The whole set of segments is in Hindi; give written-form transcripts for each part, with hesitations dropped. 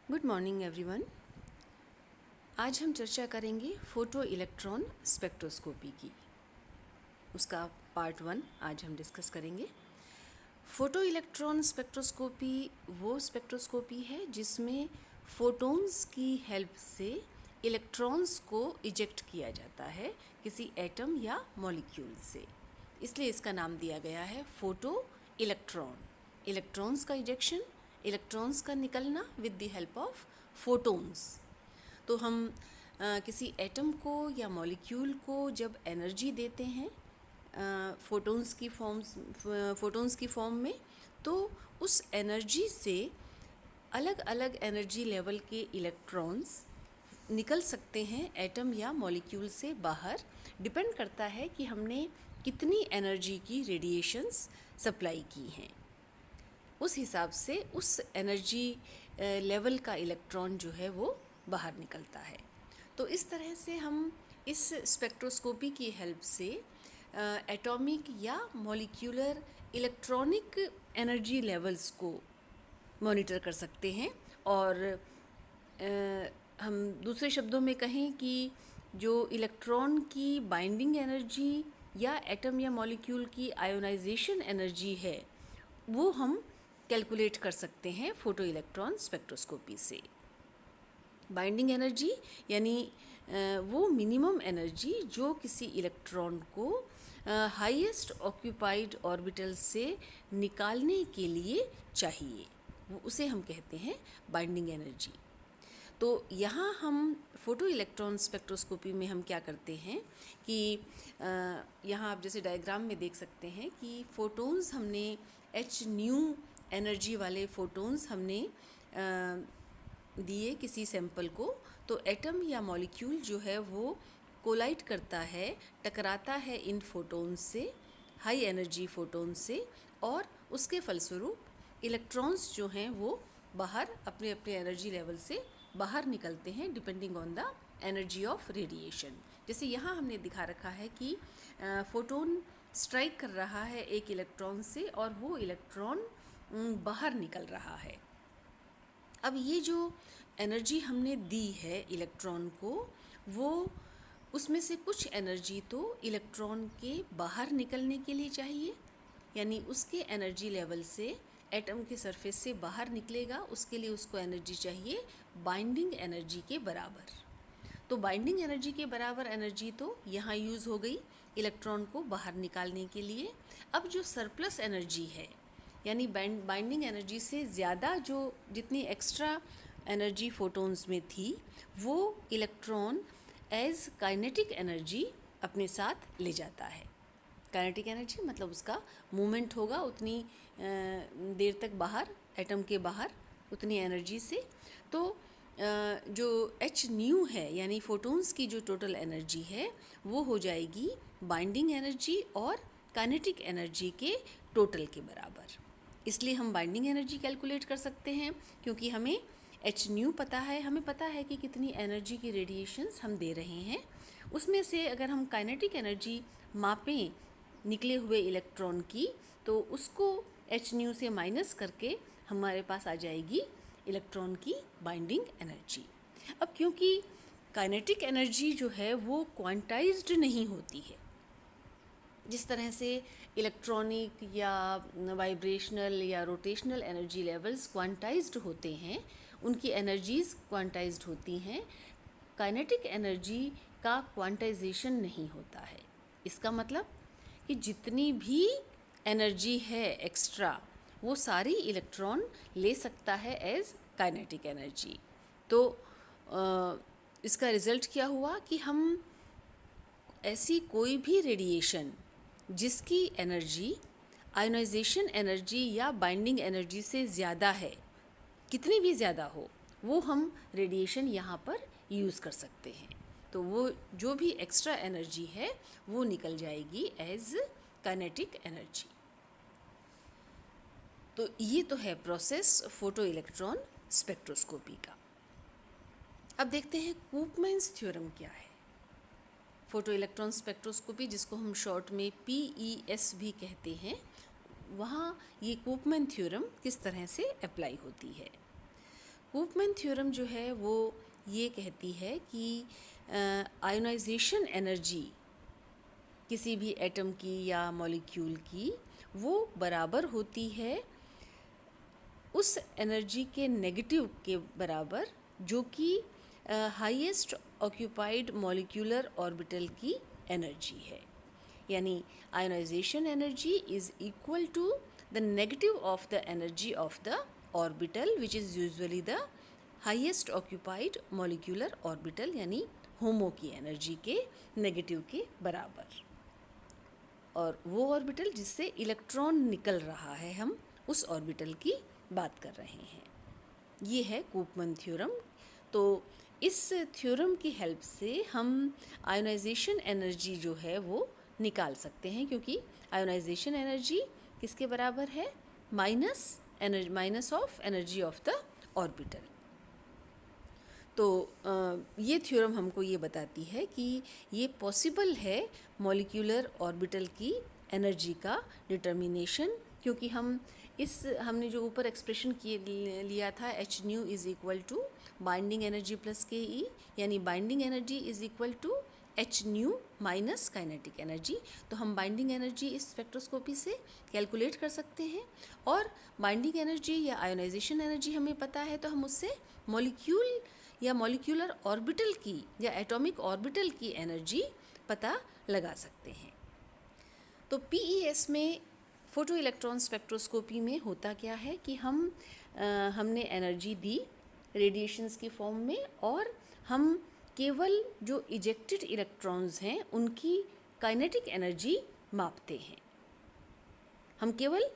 Good morning everyone. आज हम चर्चा करेंगे फोटो इलेक्ट्रॉन स्पेक्ट्रोस्कोपी की। उसका पार्ट 1 आज हम डिस्कस करेंगे। फोटो इलेक्ट्रॉन स्पेक्ट्रोस्कोपी वो स्पेक्ट्रोस्कोपी है जिसमें फोटॉन्स की हेल्प से इलेक्ट्रॉन्स को इजेक्ट किया जाता है किसी एटम या मॉलिक्यूल से, इसलिए इसका नाम दिया गया है फोटो इलेक्ट्रॉन। इलेक्ट्रॉन्स का इजेक्शन, इलेक्ट्रॉन्स का निकलना with the help of photons. तो हम किसी एटम को या मॉलिक्यूल को जब एनर्जी देते हैं फोटॉन्स की फॉर्म में, तो उस एनर्जी से अलग अलग एनर्जी लेवल के इलेक्ट्रॉन्स निकल सकते हैं एटम या मॉलिक्यूल से बाहर। डिपेंड करता है कि हमने कितनी एनर्जी की रेडिएशंस सप्लाई की हैं, उस हिसाब से उस एनर्जी लेवल का इलेक्ट्रॉन जो है वो बाहर निकलता है। तो इस तरह से हम इस स्पेक्ट्रोस्कोपी की हेल्प से एटॉमिक या मॉलिक्यूलर इलेक्ट्रॉनिक एनर्जी लेवल्स को मॉनिटर कर सकते हैं। और हम दूसरे शब्दों में कहें कि जो इलेक्ट्रॉन की बाइंडिंग एनर्जी या एटम या मॉलिक्यूल की आयोनाइजेशन एनर्जी है, वो हम कैलकुलेट कर सकते हैं फोटो इलेक्ट्रॉन स्पेक्ट्रोस्कोपी से। बाइंडिंग एनर्जी यानी वो मिनिमम एनर्जी जो किसी इलेक्ट्रॉन को हाईएस्ट ऑक्यूपाइड ऑर्बिटल से निकालने के लिए चाहिए, वो उसे हम कहते हैं बाइंडिंग एनर्जी। तो यहाँ हम फोटो इलेक्ट्रॉन स्पेक्ट्रोस्कोपी में हम क्या करते हैं कि यहाँ आप जैसे डायग्राम में देख सकते हैं कि फोटॉन्स हमने एच न्यू एनर्जी वाले फोटॉन्स हमने दिए किसी सैंपल को, तो एटम या मॉलिक्यूल जो है वो कोलाइड करता है, टकराता है इन फोटॉन्स से, हाई एनर्जी फोटॉन्स से, और उसके फलस्वरूप इलेक्ट्रॉन्स जो हैं वो बाहर अपने अपने एनर्जी लेवल से बाहर निकलते हैं depending on the energy of radiation. जैसे यहाँ हमने दिखा रखा है कि फोटोन स्ट्राइक कर रहा है एक इलेक्ट्रॉन से और वो इलेक्ट्रॉन बाहर निकल रहा है। अब ये जो एनर्जी हमने दी है इलेक्ट्रॉन को, वो उसमें से कुछ एनर्जी तो इलेक्ट्रॉन के बाहर निकलने के लिए चाहिए, यानी उसके एनर्जी लेवल से एटम के सरफेस से बाहर निकलेगा, उसके लिए उसको एनर्जी चाहिए बाइंडिंग एनर्जी के बराबर। तो बाइंडिंग एनर्जी के बराबर एनर्जी तो यहाँ यूज़ हो गई इलेक्ट्रॉन को बाहर निकालने के लिए। अब जो सरप्लस एनर्जी है, यानी बाइंडिंग एनर्जी से ज़्यादा जो जितनी एक्स्ट्रा एनर्जी फोटॉन्स में थी, वो इलेक्ट्रॉन एज काइनेटिक एनर्जी अपने साथ ले जाता है। काइनेटिक एनर्जी मतलब उसका मूवमेंट होगा उतनी देर तक बाहर, एटम के बाहर, उतनी एनर्जी से। तो जो एच न्यू है यानी फोटॉन्स की जो टोटल एनर्जी है वो हो जाएगी बाइंडिंग एनर्जी और काइनेटिक एनर्जी के टोटल के बराबर। इसलिए हम बाइंडिंग एनर्जी कैलकुलेट कर सकते हैं क्योंकि हमें एच न्यू पता है, हमें पता है कि कितनी एनर्जी की रेडिएशंस हम दे रहे हैं। उसमें से अगर हम काइनेटिक एनर्जी मापें निकले हुए इलेक्ट्रॉन की, तो उसको एच न्यू से माइनस करके हमारे पास आ जाएगी इलेक्ट्रॉन की बाइंडिंग एनर्जी। अब क्योंकि काइनेटिक एनर्जी जो है वो क्वांटाइज्ड नहीं होती है, जिस तरह से इलेक्ट्रॉनिक या वाइब्रेशनल या रोटेशनल एनर्जी लेवल्स क्वांटाइज्ड होते हैं, उनकी एनर्जीज़ क्वांटाइज्ड होती हैं, काइनेटिक एनर्जी का क्वांटाइजेशन नहीं होता है। इसका मतलब कि जितनी भी एनर्जी है एक्स्ट्रा, वो सारी इलेक्ट्रॉन ले सकता है एज काइनेटिक एनर्जी। तो इसका रिज़ल्ट क्या हुआ कि हम ऐसी कोई भी रेडिएशन जिसकी एनर्जी आयोनाइजेशन एनर्जी या बाइंडिंग एनर्जी से ज़्यादा है, कितनी भी ज़्यादा हो, वो हम रेडिएशन यहाँ पर यूज़ कर सकते हैं। तो वो जो भी एक्स्ट्रा एनर्जी है वो निकल जाएगी एज काइनेटिक एनर्जी। तो ये तो है प्रोसेस फोटो इलेक्ट्रॉन स्पेक्ट्रोस्कोपी का। अब देखते हैं कूपमैन्स थ्योरम क्या है। फोटो इलेक्ट्रॉन स्पेक्ट्रोस्कोपी, जिसको हम शॉर्ट में PES भी कहते हैं, वहाँ ये कूपमैन थ्योरम किस तरह से अप्लाई होती है। कूपमैन थ्योरम जो है वो ये कहती है कि आयोनाइजेशन एनर्जी किसी भी एटम की या मॉलिक्यूल की वो बराबर होती है उस एनर्जी के नेगेटिव के बराबर जो कि हाईएस्ट ऑक्यूपाइड मॉलिक्यूलर ऑर्बिटल की एनर्जी है। यानी ionisation energy is equal to the negative of the energy of the orbital which is usually the highest occupied molecular orbital, यानी होमो की एनर्जी के नेगेटिव के बराबर। और वो ऑर्बिटल जिससे इलेक्ट्रॉन निकल रहा है, हम उस ऑर्बिटल की बात कर रहे हैं। ये है कूपमैन थ्योरम। तो इस थ्योरम की हेल्प से हम आयोनाइजेशन एनर्जी जो है वो निकाल सकते हैं, क्योंकि आयोनाइजेशन एनर्जी किसके बराबर है? Minus of energy of the orbital. तो ये थ्योरम हमको ये बताती है कि ये पॉसिबल है मॉलिक्यूलर ऑर्बिटल की एनर्जी का डिटर्मिनेशन, क्योंकि हमने जो ऊपर एक्सप्रेशन लिया था h nu is equal to binding energy plus K E, यानी binding energy is equal to h nu minus kinetic energy. तो हम बाइंडिंग एनर्जी इस स्पेक्ट्रोस्कोपी से कैलकुलेट कर सकते हैं, और बाइंडिंग एनर्जी या आयोनाइजेशन एनर्जी हमें पता है तो हम उससे मॉलिक्यूल या मॉलिक्यूलर ऑर्बिटल की या एटॉमिक ऑर्बिटल की एनर्जी पता लगा सकते हैं। तो पीईएस में फोटो इलेक्ट्रॉन स्पेक्ट्रोस्कोपी में होता क्या है कि हमने एनर्जी दी रेडिएशंस की फॉर्म में, और हम केवल जो इजेक्टेड इलेक्ट्रॉन्स हैं उनकी काइनेटिक एनर्जी मापते हैं। हम केवल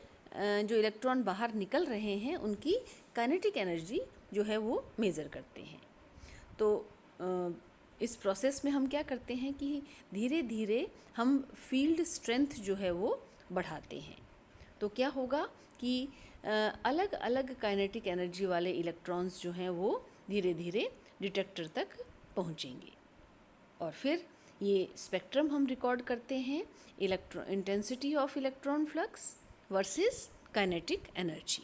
जो इलेक्ट्रॉन बाहर निकल रहे हैं उनकी काइनेटिक एनर्जी जो है वो मेज़र करते हैं। तो इस प्रोसेस में हम क्या करते हैं कि धीरे धीरे हम फील्ड स्ट्रेंथ जो है वो बढ़ाते हैं। तो क्या होगा कि अलग अलग काइनेटिक एनर्जी वाले इलेक्ट्रॉन्स जो हैं वो धीरे धीरे डिटेक्टर तक पहुंचेंगे, और फिर ये स्पेक्ट्रम हम रिकॉर्ड करते हैं intensity of electron flux versus kinetic energy.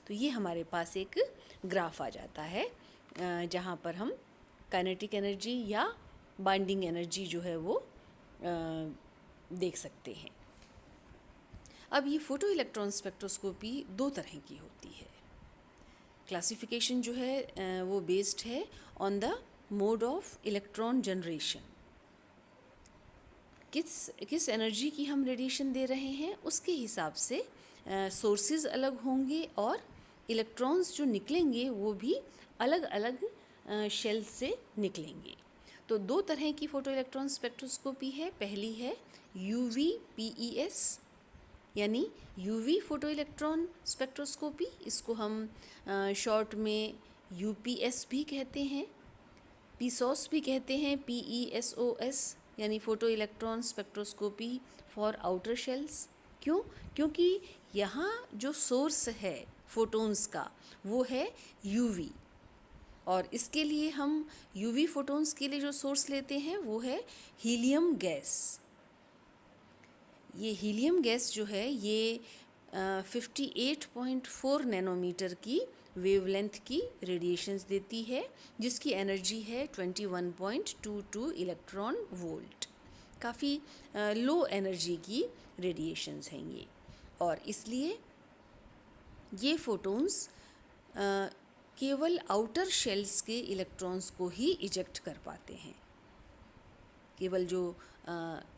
तो ये हमारे पास एक ग्राफ आ जाता है जहाँ पर हम काइनेटिक एनर्जी या बाइंडिंग एनर्जी जो है वो देख सकते हैं। अब ये फोटो इलेक्ट्रॉन स्पेक्ट्रोस्कोपी दो तरह की होती है। क्लासिफिकेशन जो है वो बेस्ड है on the mode of electron generation. किस एनर्जी की हम रेडिएशन दे रहे हैं उसके हिसाब से सोर्सेज अलग होंगे, और इलेक्ट्रॉन्स जो निकलेंगे वो भी अलग अलग शेल से निकलेंगे। तो दो तरह की फ़ोटो इलेक्ट्रॉन स्पेक्ट्रोस्कोपी है। पहली है यूवी पीईएस, यानी यूवी फोटो इलेक्ट्रॉन स्पेक्ट्रोस्कोपी। इसको हम शॉर्ट में यूपीएस भी कहते हैं, पीसोस भी कहते हैं, PESOS, यानी photo electron spectroscopy for outer shells. क्यों? क्योंकि यहाँ जो सोर्स है फोटोन्स का वो है यूवी, और इसके लिए हम यूवी फोटोन्स के लिए जो सोर्स लेते हैं वो है हीलियम गैस। ये हीलियम गैस जो है ये 58.4 नैनोमीटर की वेवलेंथ की रेडिएशंस देती है, जिसकी एनर्जी है 21.22 इलेक्ट्रॉन वोल्ट। काफ़ी लो एनर्जी की रेडिएशंस हैं ये, और इसलिए ये फोटोन्स केवल आउटर शेल्स के इलेक्ट्रॉन्स को ही इजेक्ट कर पाते हैं। केवल जो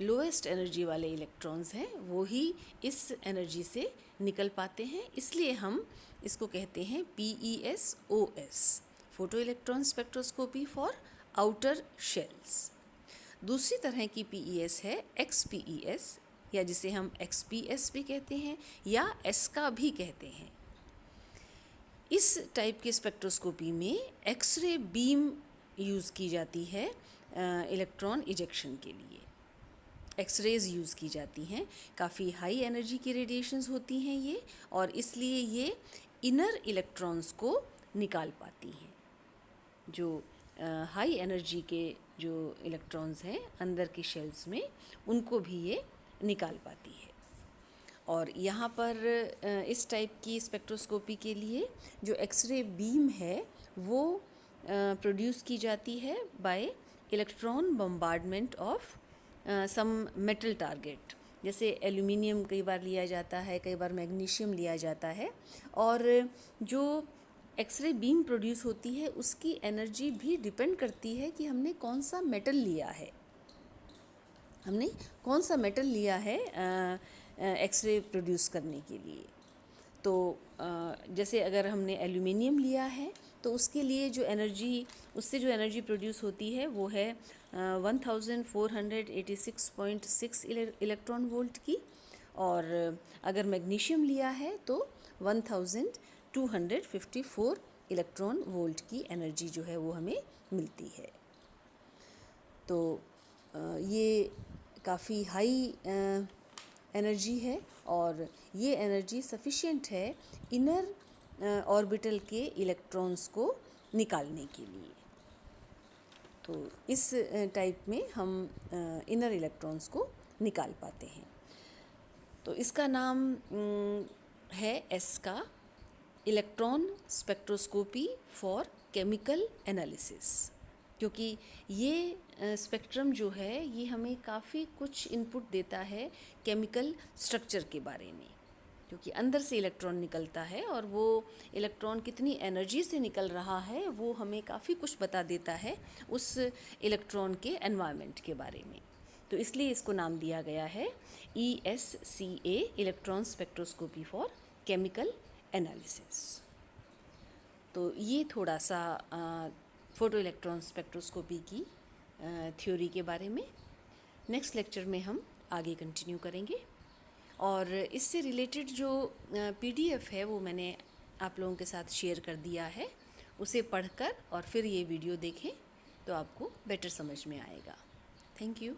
लोएस्ट एनर्जी वाले इलेक्ट्रॉन्स हैं वो ही इस एनर्जी से निकल पाते हैं, इसलिए हम इसको कहते हैं PESOS, photo electron spectroscopy for outer shells. दूसरी तरह की PES है XPES, या जिसे हम XPS भी कहते हैं या एस्का भी कहते हैं। इस टाइप के स्पेक्ट्रोस्कोपी में एक्सरे बीम यूज़ की जाती है इलेक्ट्रॉन इजेक्शन के लिए। एक्सरेज यूज़ की जाती हैं, काफ़ी हाई एनर्जी की रेडिएशंस होती हैं ये, और इसलिए ये इनर इलेक्ट्रॉन्स को निकाल पाती हैं। जो हाई एनर्जी के जो इलेक्ट्रॉन्स हैं अंदर के शेल्स में, उनको भी ये निकाल पाती है। और यहाँ पर इस टाइप की स्पेक्ट्रोस्कोपी के लिए जो एक्सरे बीम है वो प्रोड्यूस की जाती है by electron bombardment of some metal target. जैसे एल्यूमिनियम कई बार लिया जाता है, कई बार मैग्नीशियम लिया जाता है। और जो एक्सरे बीम प्रोड्यूस होती है उसकी एनर्जी भी डिपेंड करती है कि हमने कौन सा मेटल लिया है, हमने कौन सा मेटल लिया है एक्सरे प्रोड्यूस करने के लिए। तो जैसे अगर हमने एल्यूमिनियम लिया है तो उसके लिए जो एनर्जी, उससे जो एनर्जी प्रोड्यूस होती है वो है 1486.6 इलेक्ट्रॉन वोल्ट की। और अगर मैग्नीशियम लिया है तो 1254 इलेक्ट्रॉन वोल्ट की एनर्जी जो है वो हमें मिलती है। तो ये काफ़ी हाई एनर्जी है और ये एनर्जी सफिशिएंट है इनर ऑर्बिटल के इलेक्ट्रॉन्स को निकालने के लिए। तो इस टाइप में हम इनर इलेक्ट्रॉन्स को निकाल पाते हैं। तो इसका नाम है ESCA, electron spectroscopy for chemical analysis. क्योंकि ये स्पेक्ट्रम जो है ये हमें काफ़ी कुछ इनपुट देता है केमिकल स्ट्रक्चर के बारे में, क्योंकि अंदर से इलेक्ट्रॉन निकलता है और वो इलेक्ट्रॉन कितनी एनर्जी से निकल रहा है वो हमें काफ़ी कुछ बता देता है उस इलेक्ट्रॉन के एनवायरनमेंट के बारे में। तो इसलिए इसको नाम दिया गया है ESCA, electron spectroscopy for chemical analysis. तो ये थोड़ा सा फोटो इलेक्ट्रॉन स्पेक्ट्रोस्कोपी की थ्योरी के बारे में। नेक्स्ट लेक्चर में हम आगे कंटिन्यू करेंगे और इससे रिलेटेड जो PDF है वो मैंने आप लोगों के साथ शेयर कर दिया है। उसे पढ़कर और फिर ये वीडियो देखें तो आपको बेटर समझ में आएगा। Thank you.